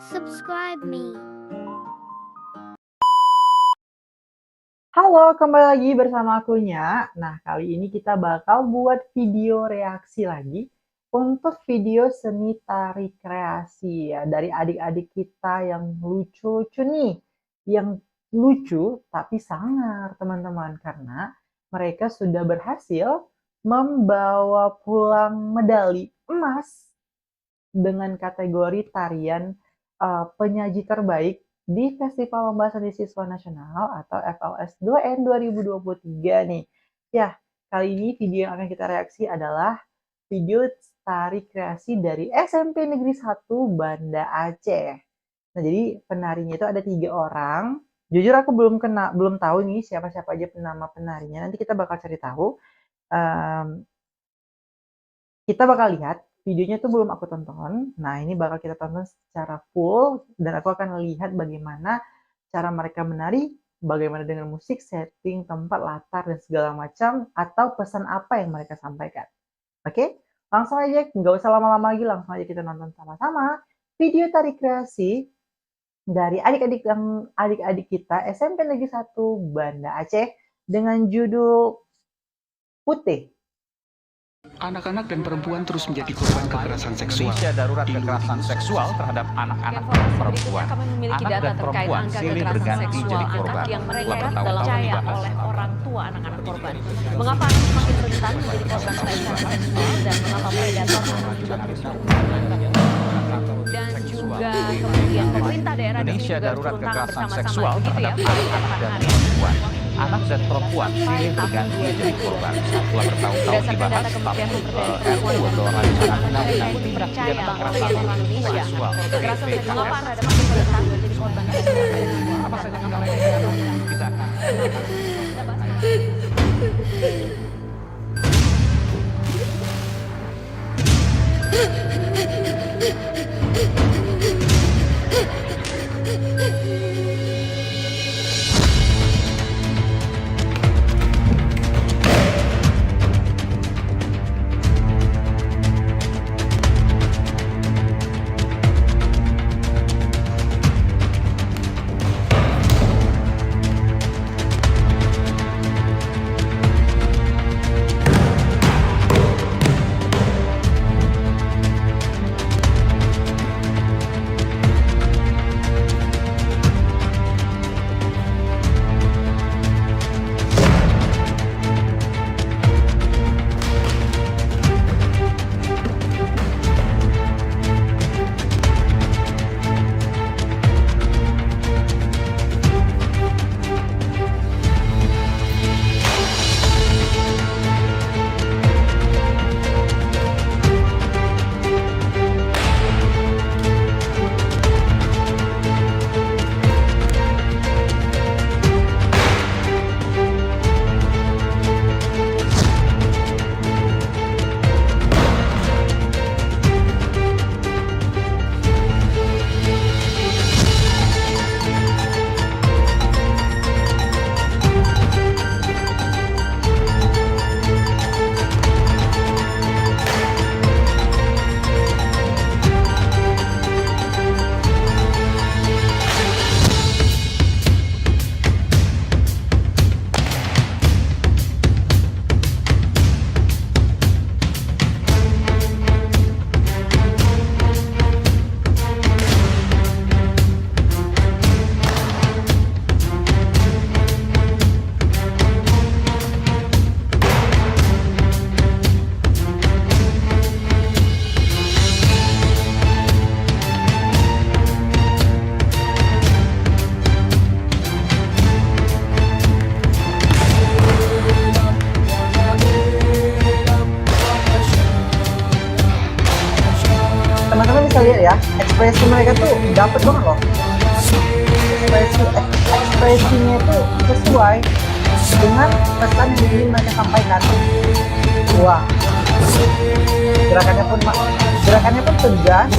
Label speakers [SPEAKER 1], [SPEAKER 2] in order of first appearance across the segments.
[SPEAKER 1] Subscribe me.
[SPEAKER 2] Halo, kembali lagi bersama aku Nya. Nah, kali ini kita bakal buat video reaksi lagi untuk video seni tari kreasi ya dari adik-adik kita yang lucu-lucu nih. Yang lucu tapi sangar, teman-teman, karena mereka sudah berhasil membawa pulang medali emas dengan kategori tarian penyaji terbaik di Festival Lomba Seni Siswa Nasional atau FLS 2N 2023 nih. Ya, kali ini video yang akan kita reaksi adalah video tari kreasi dari SMP Negeri 1 Banda Aceh. Nah, jadi penarinya itu ada 3 orang. Jujur aku belum tahu nih siapa-siapa aja nama penarinya. Nanti kita bakal cari tahu. Kita bakal lihat videonya tuh belum aku tonton. Nah, ini bakal kita tonton secara full dan aku akan lihat bagaimana cara mereka menari, bagaimana dengan musik, setting, tempat, latar, dan segala macam, atau pesan apa yang mereka sampaikan. Oke? Langsung aja, nggak usah lama-lama lagi, langsung aja kita nonton sama-sama video tari kreasi dari adik-adik kita SMP Negeri 1 Banda Aceh dengan judul Putih.
[SPEAKER 3] Anak-anak dan perempuan terus menjadi korban kekerasan seksual.
[SPEAKER 4] Indonesia darurat kekerasan seksual terhadap anak-anak dan perempuan. Anak dan perempuan silih berganti jadi korban.
[SPEAKER 5] Yang mereka
[SPEAKER 4] Telah
[SPEAKER 5] dalam
[SPEAKER 4] bertahun-tahun
[SPEAKER 5] percaya
[SPEAKER 4] dibahas.
[SPEAKER 5] oleh orang tua anak-anak korban. Mengapa anak semakin rentan menjadi korban pelecehan seksual dan mengapa predator juga terus dan juga kemudian pemerintah daerah di sini
[SPEAKER 4] Indonesia
[SPEAKER 5] juga
[SPEAKER 4] darurat
[SPEAKER 5] turun tangan
[SPEAKER 4] kekerasan
[SPEAKER 5] bersama-sama
[SPEAKER 4] seksual
[SPEAKER 5] begitu
[SPEAKER 4] terhadap
[SPEAKER 5] ya,
[SPEAKER 4] anak-anak dan perempuan. Anak dan perempuan silih berganti jadi korban. Telah bertahun-tahun
[SPEAKER 5] Berdasarkan
[SPEAKER 4] dibahas,
[SPEAKER 5] data Kementerian
[SPEAKER 4] tapi
[SPEAKER 5] Pemberdayaan
[SPEAKER 4] RUU atau rancangan undang-undang tindak
[SPEAKER 5] percaya
[SPEAKER 4] pidana
[SPEAKER 5] oleh
[SPEAKER 4] kekerasan
[SPEAKER 5] orang Indonesia
[SPEAKER 4] seksual
[SPEAKER 5] kekerasan seksual mengapa
[SPEAKER 4] PKS.
[SPEAKER 5] ada semakin rentan menjadi korban
[SPEAKER 4] Apa saja yang akan kita akan
[SPEAKER 2] Teman-teman bisa lihat ya, ekspresi mereka tuh dapet banget loh. Ekspresinya itu sesuai dengan pesan yang ingin mereka sampaikan. Wah, gerakannya pun tegas.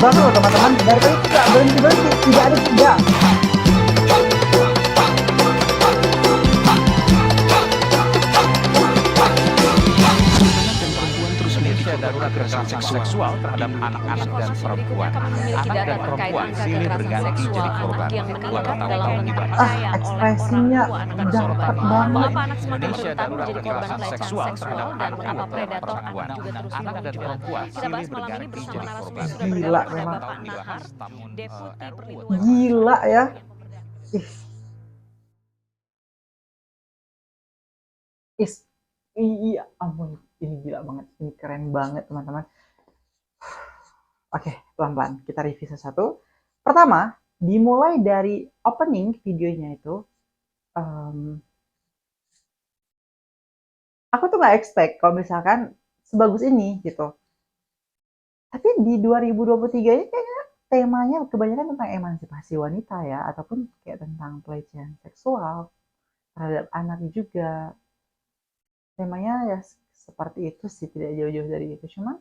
[SPEAKER 2] banget loh teman-teman. Dari tadi tidak berhenti-berhenti, tidak ada jeda.
[SPEAKER 4] Indonesia darurat kekerasan seksual terhadap anak-anak dan perempuan. Anak dan perempuan silih berganti jadi korban. Dua tahun akibat.
[SPEAKER 2] Ekspresinya dapat banget.
[SPEAKER 4] Indonesia darurat kekerasan seksual terhadap anak-anak dan perempuan. Anak dan perempuan silih berganti jadi korban.
[SPEAKER 2] Gila memang. Gila ya. Iya ampun, ini gila banget, ini keren banget teman-teman. Oke, pelan-pelan kita review satu. Pertama, dimulai dari opening videonya itu, aku tuh nggak expect kalau misalkan sebagus ini gitu. Tapi di 2023 ini kayaknya temanya kebanyakan tentang emansipasi wanita ya, ataupun kayak tentang pelecehan seksual terhadap anak juga. Temanya ya seperti itu sih, tidak jauh-jauh dari itu. Cuman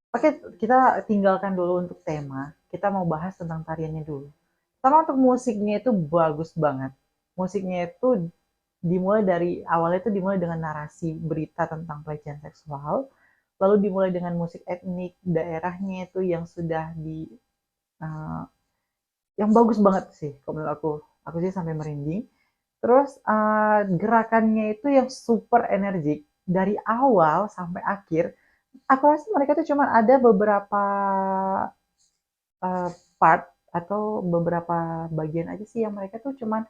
[SPEAKER 2] oke, kita tinggalkan dulu untuk tema. Kita mau bahas tentang tariannya dulu. Pertama, untuk musiknya itu bagus banget. Musiknya itu awalnya itu dimulai dengan narasi berita tentang pelecehan seksual, lalu dimulai dengan musik etnik daerahnya itu yang sudah yang bagus banget sih kalau menurut aku sih sampai merinding. Terus gerakannya itu yang super energik dari awal sampai akhir. Aku rasa mereka tuh cuma ada beberapa part atau beberapa bagian aja sih yang mereka tuh cuman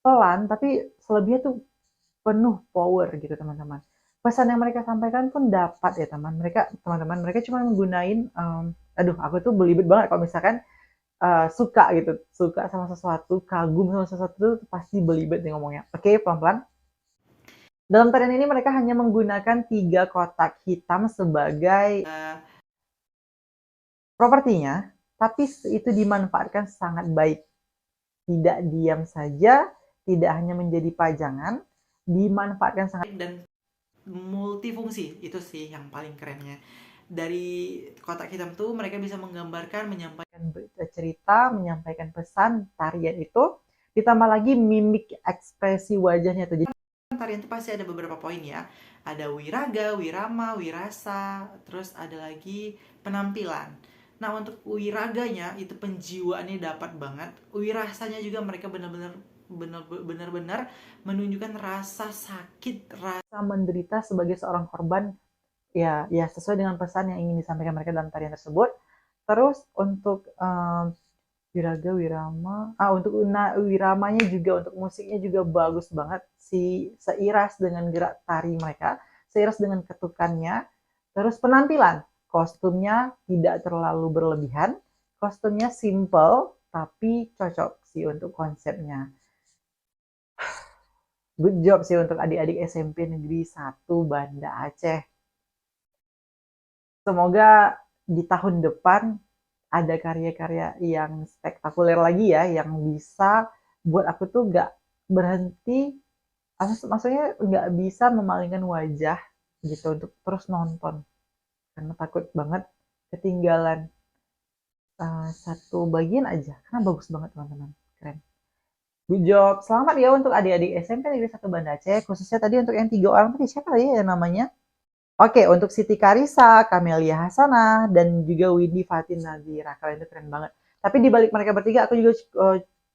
[SPEAKER 2] pelan, tapi selebihnya tuh penuh power gitu teman-teman. Pesan yang mereka sampaikan pun dapat ya teman-teman. Mereka cuma menggunain, aku tuh belibet banget kalau misalkan suka sama sesuatu, kagum sama sesuatu itu pasti belibet nih ngomongnya. Oke, pelan-pelan. Dalam tarian ini mereka hanya menggunakan 3 kotak hitam sebagai propertinya, tapi itu dimanfaatkan sangat baik. Tidak diam saja, tidak hanya menjadi pajangan, dimanfaatkan sangat dan multifungsi. Itu sih yang paling kerennya. Dari kotak hitam tuh mereka bisa menggambarkan, menyampaikan cerita, menyampaikan pesan tarian itu, ditambah lagi mimik ekspresi wajahnya tuh. Jadi tarian itu pasti ada beberapa poin ya. Ada wiraga, wirama, wirasa, terus ada lagi penampilan. Nah, untuk wiraganya itu penjiwaannya dapat banget. Wirasanya juga mereka benar-benar menunjukkan rasa sakit, rasa menderita sebagai seorang korban. Ya sesuai dengan pesan yang ingin disampaikan mereka dalam tarian tersebut. Terus untuk wiraga, wirama, untuk wiramanya juga, untuk musiknya juga bagus banget, seiras dengan gerak tari mereka, seiras dengan ketukannya. Terus penampilan, kostumnya tidak terlalu berlebihan, kostumnya simple tapi cocok sih untuk konsepnya. Good job sih untuk adik-adik SMP Negeri 1 Banda Aceh. Semoga di tahun depan ada karya-karya yang spektakuler lagi ya, yang bisa buat aku tuh gak berhenti, maksudnya gak bisa memalingkan wajah gitu untuk terus nonton, karena takut banget ketinggalan satu bagian aja, karena bagus banget teman-teman, keren. Good job, selamat ya untuk adik-adik SMP Negeri 1 Banda Aceh, khususnya tadi untuk yang 3 orang tadi, siapa tadi ya namanya? Oke, untuk Siti Karissa, Kamelia Hasanah, dan juga Windy Fatin Nazira. Kalian itu keren banget. Tapi di balik mereka bertiga, aku juga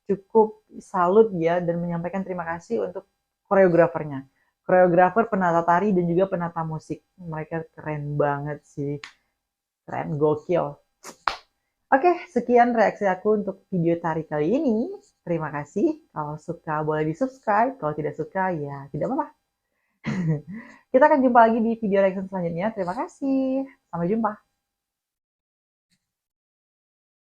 [SPEAKER 2] cukup salut ya, dan menyampaikan terima kasih untuk koreografernya. Koreografer, penata tari, dan juga penata musik. Mereka keren banget sih. Keren, gokil. Oke, sekian reaksi aku untuk video tari kali ini. Terima kasih. Kalau suka boleh di-subscribe. Kalau tidak suka, ya tidak apa-apa. Kita akan jumpa lagi di video reaction selanjutnya. Terima kasih. Sampai jumpa.